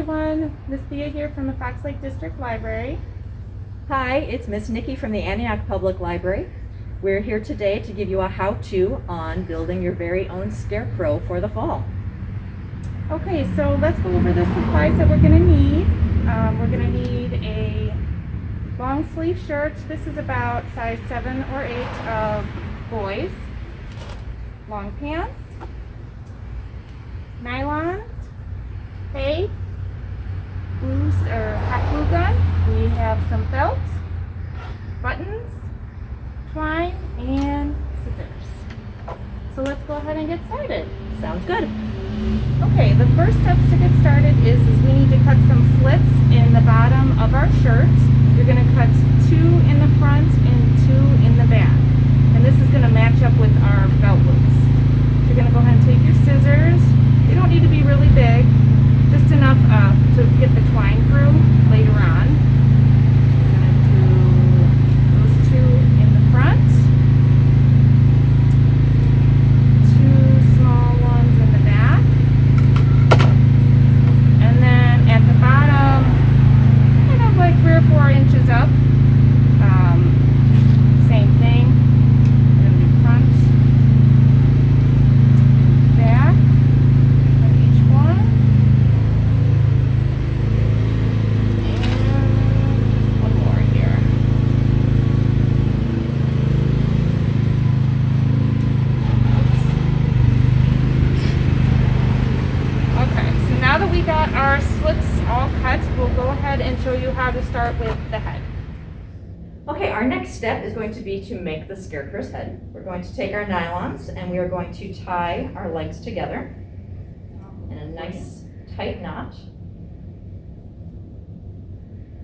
everyone, Ms Thea here from the Fox Lake District Library. Hi, it's Ms. Nikki from the Antioch Public Library. We're here today to give you a how-to on building your very own scarecrow for the fall. Okay, so let's go over the supplies that we're going to need. We're going to need a long sleeve shirt. This is about size 7 or 8 of boys. Long pants, nylons, tape, hot glue gun. We have some felt, buttons, twine, and scissors. So let's go ahead and get started. Sounds good. Okay, the first steps to get started is we need to cut some slits in the bottom of our shirt. You're going to cut 2 in the front and 2 in the back. And this is going to match up with our belt loops. You're going to go ahead and take your scissors. They don't need to be really big, just enough to get the twine through later on. You're going to do those 2 in the front, 2 small ones in the back, and then at the bottom, kind of like 3 or 4 inches up, same thing. We're going to do front, back on each one, and one more here. Okay, so now that we got our slits all cut, we'll go ahead and show you how to start with the head. Okay, our next step is going to be to make the scarecrow's head. We're going to take our nylons and we are going to tie our legs together in a nice tight knot.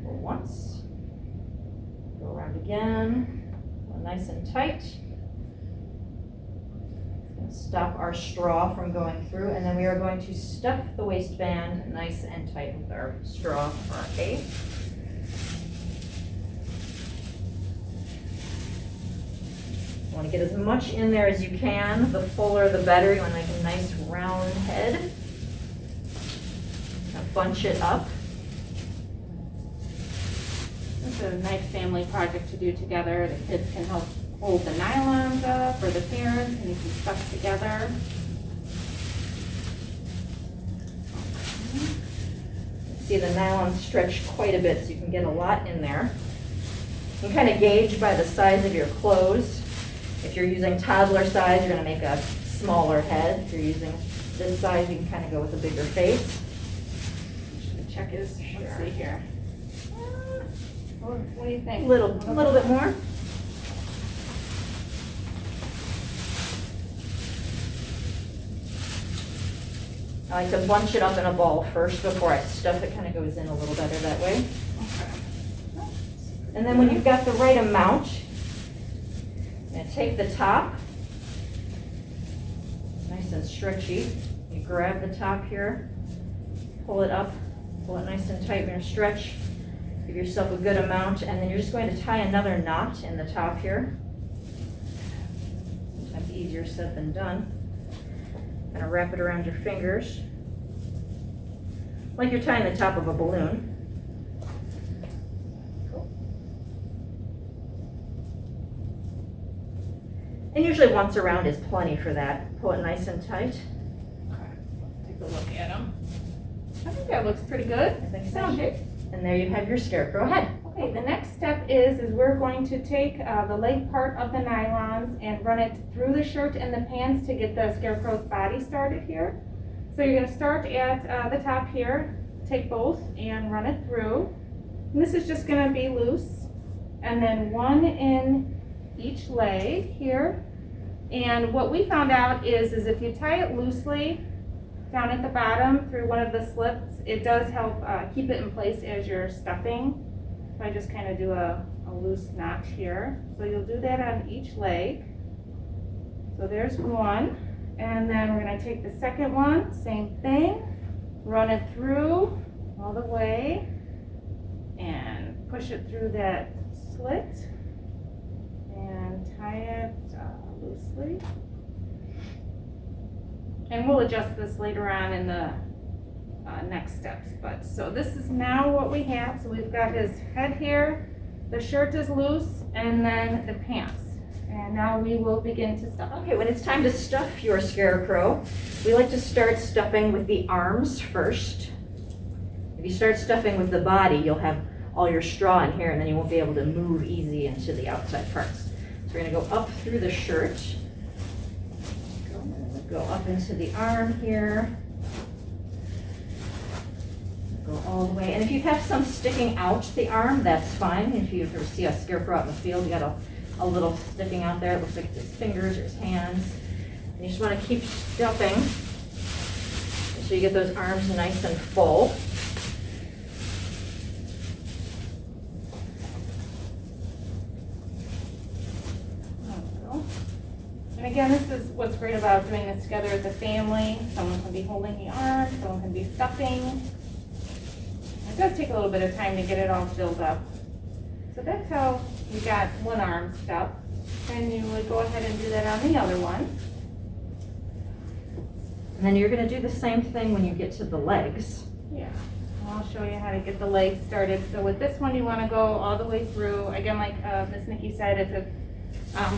Go once, go around again, go nice and tight. Stop our straw from going through, and then we are going to stuff the waistband nice and tight with our straw for our hay. You want to get as much in there as you can. The fuller the better. You want to make a nice round head. Now bunch it up. This is a nice family project to do together. The kids can help hold the nylons up, or the parents, and you can stuff together. See, the nylon stretch quite a bit, so you can get a lot in there. You can kind of gauge by the size of your clothes. If you're using toddler size, you're going to make a smaller head. If you're using this size, you can kind of go with a bigger face. The check is, let's see here. What do you think? A little bit more. I like to bunch it up in a ball first before I stuff it. Kind of goes in a little better that way. Okay. And then when you've got the right amount, I'm going to take the top, nice and stretchy. You grab the top here, pull it up, pull it nice and tight. You're going to stretch, give yourself a good amount, and then you're just going to tie another knot in the top here. Sometimes easier said than done. Kind of wrap it around your fingers, like you're tying the top of a balloon. Cool. And usually once around is plenty for that. Pull it nice and tight. Okay, let's take a look at them. I think that looks pretty good. I think so. Sound good. And there you have your scarecrow head. Okay, the next step is we're going to take the leg part of the nylons and run it through the shirt and the pants to get the scarecrow's body started here. So you're going to start at the top here, take both and run it through. And this is just going to be loose. And then 1 in each leg here. And what we found out is if you tie it loosely down at the bottom through one of the slits, it does help keep it in place as you're stuffing. So I just kind of do a loose notch here. So you'll do that on each leg. So there's one. And then we're going to take the second one, same thing, run it through all the way and push it through that slit and tie it loosely. And we'll adjust this later on in the next steps. But, so this is now what we have. So we've got his head here, the shirt is loose, and then the pants. And now we will begin to stuff. Okay, when it's time to stuff your Scarecrow, we like to start stuffing with the arms first. If you start stuffing with the body, you'll have all your straw in here, and then you won't be able to move easy into the outside parts. So we're gonna go up through the shirt, go up into the arm here, go all the way. And if you have some sticking out the arm, that's fine. If you ever see a Scarecrow out in the field, you got a little sticking out there. It looks like it's his fingers or his hands. And you just want to keep stuffing so you get those arms nice and full. And again, this is what's great about doing this together as a family. Someone can be holding the arm, someone can be stuffing. It does take a little bit of time to get it all filled up. So that's how you got one arm stuffed. And you would go ahead and do that on the other one. And then you're going to do the same thing when you get to the legs. Yeah. I'll show you how to get the legs started. So with this one, you want to go all the way through. Again, like Ms. Nikki said, if it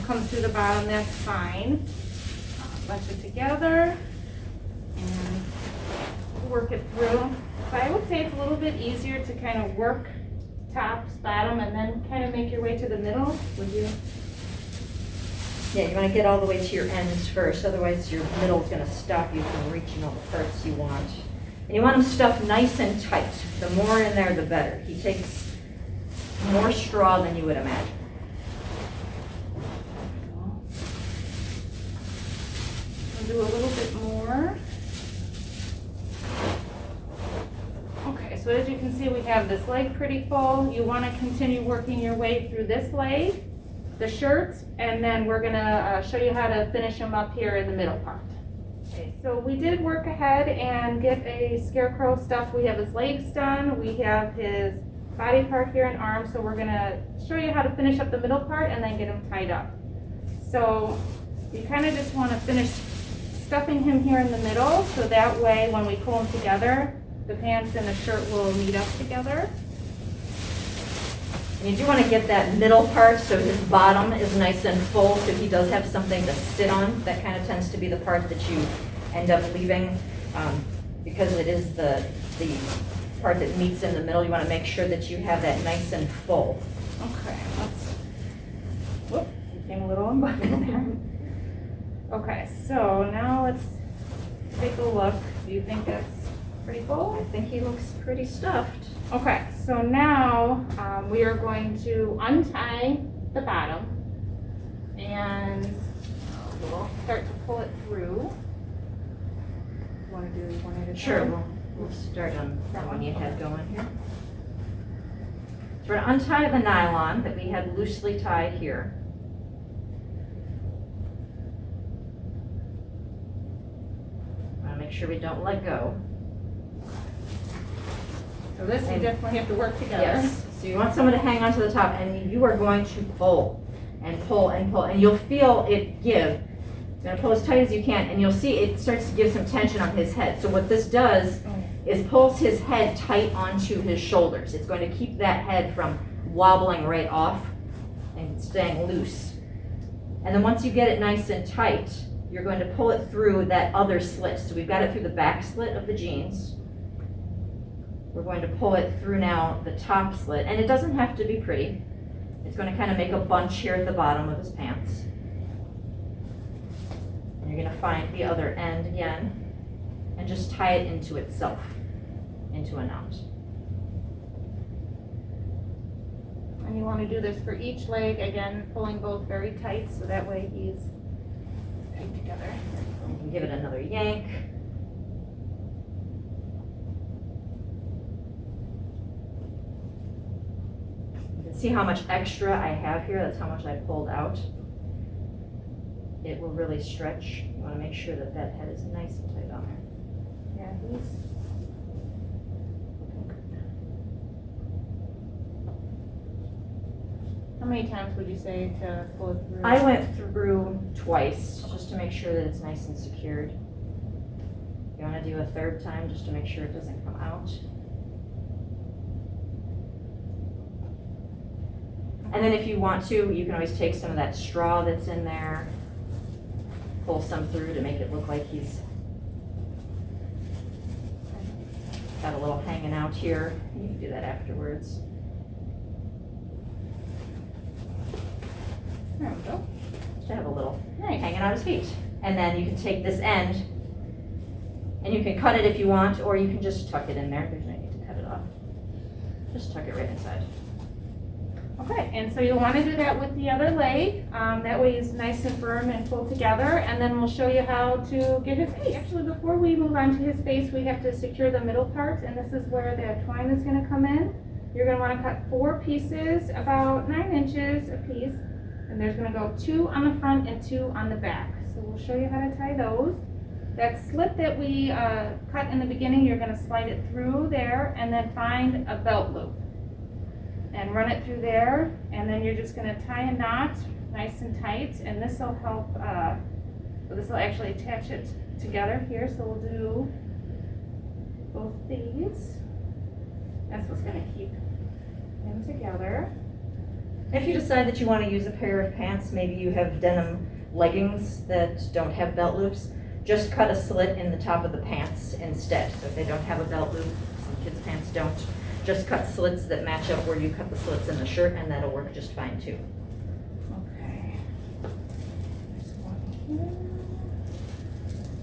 comes through the bottom, that's fine. Bunch it together and work it through. So I would say it's a little bit easier to kind of work tops, bottom, and then kind of make your way to the middle. Would you? Yeah, you want to get all the way to your ends first, otherwise your middle is going to stop you from reaching all the parts you want. And you want them stuffed nice and tight. The more in there, the better. He takes more straw than you would imagine. I'll do a little bit more. Okay, so as you can see, we have this leg pretty full. You want to continue working your way through this leg, the shirt, and then we're going to show you how to finish them up here in the middle part. Okay, so we did work ahead and get a Scarecrow stuff. We have his legs done. We have his body part here and arms. So we're going to show you how to finish up the middle part and then get him tied up. So you kind of just want to finish stuffing him here in the middle, so that way when we pull them together, the pants and the shirt will meet up together. And you do want to get that middle part so his bottom is nice and full, so he does have something to sit on. That kind of tends to be the part that you end up leaving because it is the part that meets in the middle. You want to make sure that you have that nice and full. Okay, whoop, became a little unbuttoned there. Okay, so now let's take a look. Do you think that's pretty full? I think he looks pretty stuffed. Okay, so now we are going to untie the bottom and we'll start to pull it through. You want to do one at a time? Sure, we'll start on that one you had going here. So we're going to untie the nylon that we had loosely tied here. Make sure we don't let go. So this you definitely have to work together. Yes. So you want someone to hang onto the top, and you are going to pull and pull and pull, and you'll feel it give. You're going to pull as tight as you can, and you'll see it starts to give some tension on his head. So what this does is pulls his head tight onto his shoulders. It's going to keep that head from wobbling right off and staying loose. And then once you get it nice and tight, you're going to pull it through that other slit. So we've got it through the back slit of the jeans. We're going to pull it through now the top slit. And it doesn't have to be pretty. It's going to kind of make a bunch here at the bottom of his pants. And you're going to find the other end again and just tie it into itself, into a knot. And you want to do this for each leg, again, pulling both very tight so that way he's tight together. You can give it another yank. You can see how much extra I have here. That's how much I pulled out. It will really stretch. You want to make sure that that head is nice and tight on there. Yeah, he's looking good. How many times would you say to pull it through? I went through twice just to make sure that it's nice and secured. You want to do a third time just to make sure it doesn't come out. And then if you want to, you can always take some of that straw that's in there, pull some through to make it look like he's got a little hanging out here. You can do that afterwards. There we go. Just to have a little Nice. hanging out his feet. And then you can take this end and you can cut it if you want, or you can just tuck it in there. There's no need to cut it off. Just tuck it right inside. Okay, and so you'll want to do that with the other leg. That way it's nice and firm and pulled together, and then we'll show you how to get his face. Actually, before we move on to his face, we have to secure the middle part, and this is where the twine is going to come in. You're going to want to cut 4 pieces, about 9 inches a piece, and there's going to go 2 on the front and 2 on the back. So we'll show you how to tie those. That slit that we cut in the beginning, you're going to slide it through there, and then find a belt loop. And run it through there, and then you're just going to tie a knot nice and tight, and this will help, so this will actually attach it together here, so we'll do both these. That's what's going to keep them together. If you decide that you want to use a pair of pants, maybe you have denim leggings that don't have belt loops, just cut a slit in the top of the pants instead. So if they don't have a belt loop, some kids' pants don't, just cut slits that match up where you cut the slits in the shirt, and that'll work just fine too. Okay. There's one here.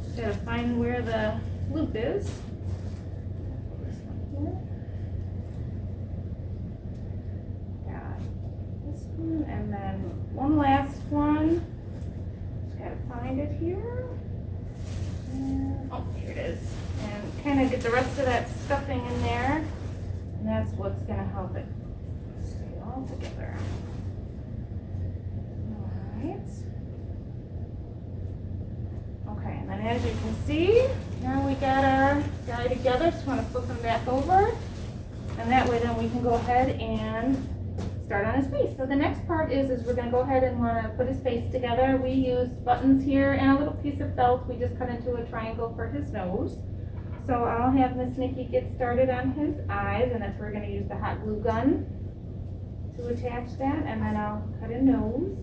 Just gotta find where the loop is. This one here. Got this one, and then one last one. Just gotta find it here. And, oh, here it is. And kind of get the rest of that stuffing in there. And that's what's going to help it stay all together. Alright. Okay, and then as you can see, now we got our guy together. Just want to flip him back over. And that way then we can go ahead and start on his face. So the next part is we're going to go ahead and want to put his face together. We used buttons here and a little piece of felt. We just cut into a triangle for his nose. So I'll have Miss Nikki get started on his eyes, and that's where we're going to use the hot glue gun to attach that, and then I'll cut a nose.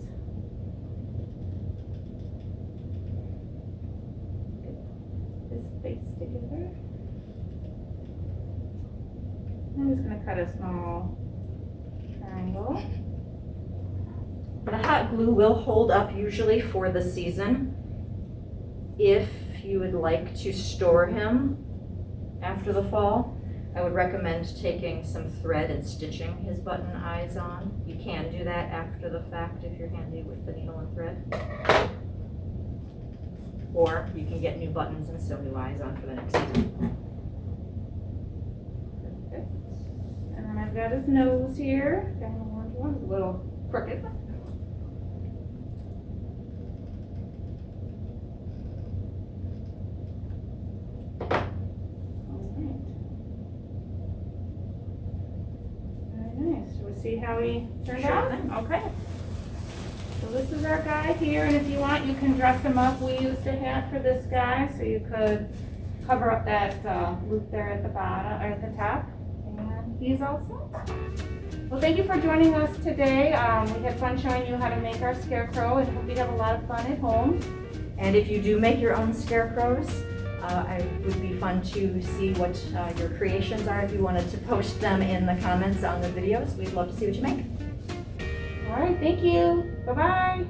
Get his face together. I'm just going to cut a small triangle. The hot glue will hold up usually for the season. If you would like to store him after the fall, I would recommend taking some thread and stitching his button eyes on. You can do that after the fact if you're handy with the needle and thread. Or you can get new buttons and sew new eyes on for the next season. Perfect. And then I've got his nose here. Got an orange one, it's a little crooked. See how he turned out? Okay. So this is our guy here, and if you want, you can dress him up. We used a hat for this guy, so you could cover up that loop there at the bottom, or at the top. And he's all set. Well, thank you for joining us today. We had fun showing you how to make our scarecrow, and hope you have a lot of fun at home. And if you do make your own scarecrows, it would be fun to see what your creations are. If you wanted to post them in the comments on the videos, we'd love to see what you make. All right, thank you. Bye-bye.